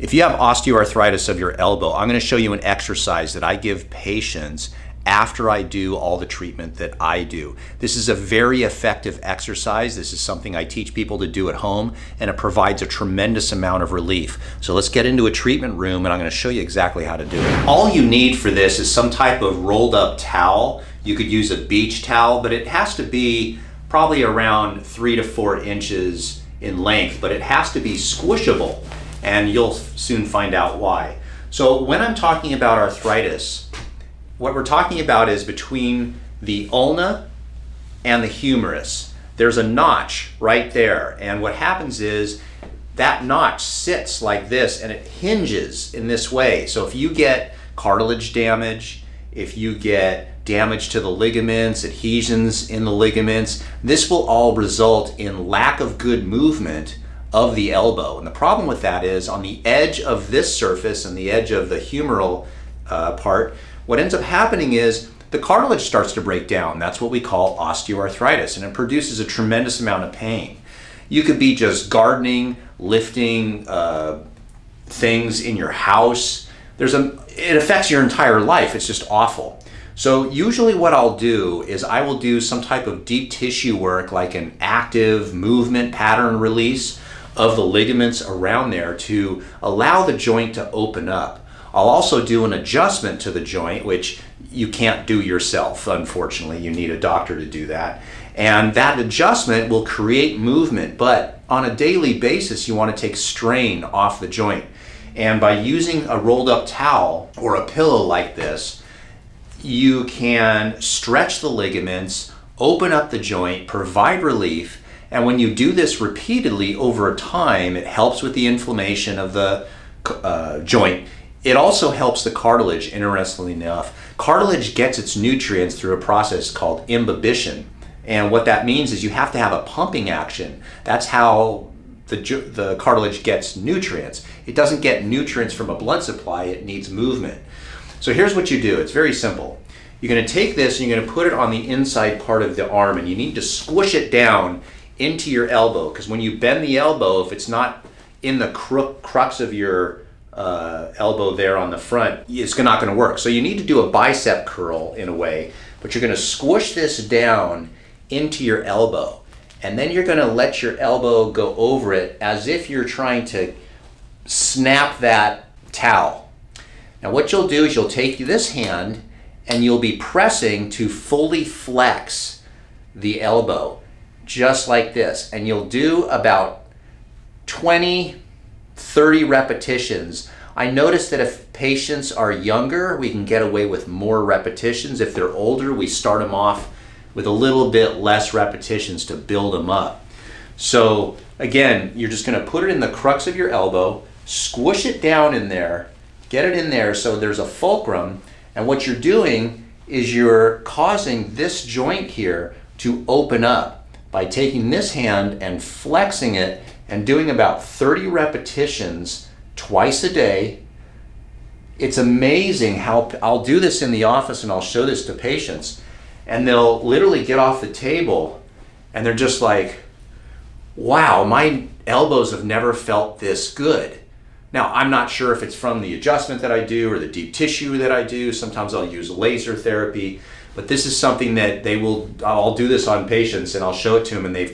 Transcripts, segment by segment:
If you have osteoarthritis of your elbow, I'm going to show you an exercise that I give patients after I do all the treatment that I do. This is a very effective exercise. This is something I teach people to do at home, and it provides a tremendous amount of relief. So let's get into a treatment room and I'm going to show you exactly how to do it. All you need for this is some type of rolled up towel. You could use a beach towel, but it has to be probably around 3 to 4 inches in length, but it has to be squishable, and you'll soon find out why. So when I'm talking about arthritis, what we're talking about is between the ulna and the humerus. There's a notch right there, and what happens is that notch sits like this and it hinges in this way. So if you get cartilage damage, if you get damage to the ligaments, adhesions in the ligaments, this will all result in lack of good movement of the elbow. And the problem with that is on the edge of this surface and the edge of the humeral part, what ends up happening is the cartilage starts to break down. That's what we call osteoarthritis, and it produces a tremendous amount of pain. You could be just gardening, lifting things in your house. It affects your entire life. It's just awful. So usually what I'll do is I will do some type of deep tissue work, like an active movement pattern release of the ligaments around there to allow the joint to open up. I'll also do an adjustment to the joint, which you can't do yourself, unfortunately. You need a doctor to do that. And that adjustment will create movement, but on a daily basis, you want to take strain off the joint. And by using a rolled up towel or a pillow like this, you can stretch the ligaments, open up the joint, provide relief. And when you do this repeatedly over time, it helps with the inflammation of the joint. It also helps the cartilage, interestingly enough. Cartilage gets its nutrients through a process called imbibition. And what that means is you have to have a pumping action. That's how the cartilage gets nutrients. It doesn't get nutrients from a blood supply, it needs movement. So here's what you do. It's very simple. You're going to take this and you're going to put it on the inside part of the arm, and you need to squish it down into your elbow, because when you bend the elbow, if it's not in the crux of your elbow there on the front, it's not going to work. So you need to do a bicep curl in a way, but you're going to squish this down into your elbow, and then you're going to let your elbow go over it as if you're trying to snap that towel. Now what you'll do is you'll take this hand and you'll be pressing to fully flex the elbow, just like this, and you'll do about 20-30 repetitions. I notice that if patients are younger, we can get away with more repetitions. If they're older, we start them off with a little bit less repetitions to build them up. So again, you're just going to put it in the crux of your elbow, squish it down in there, get it in there so there's a fulcrum, and what you're doing is you're causing this joint here to open up by taking this hand and flexing it and doing about 30 repetitions twice a day. It's amazing how I'll do this in the office and I'll show this to patients, and they'll literally get off the table and they're just like, wow, my elbows have never felt this good. Now, I'm not sure if it's from the adjustment that I do or the deep tissue that I do. Sometimes I'll use laser therapy, but this is something that I'll do this on patients and I'll show it to them, and they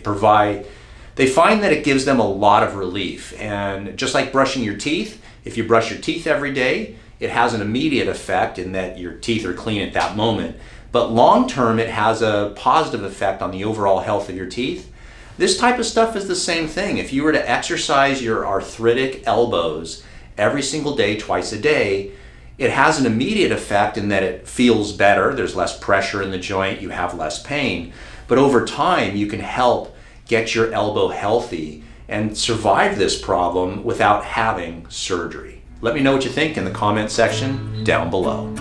find that it gives them a lot of relief. And just like brushing your teeth, if you brush your teeth every day, it has an immediate effect in that your teeth are clean at that moment. But long term, it has a positive effect on the overall health of your teeth. This type of stuff is the same thing. If you were to exercise your arthritic elbows every single day, twice a day, it has an immediate effect in that it feels better. There's less pressure in the joint, you have less pain. But over time, you can help get your elbow healthy and survive this problem without having surgery. Let me know what you think in the comment section down below.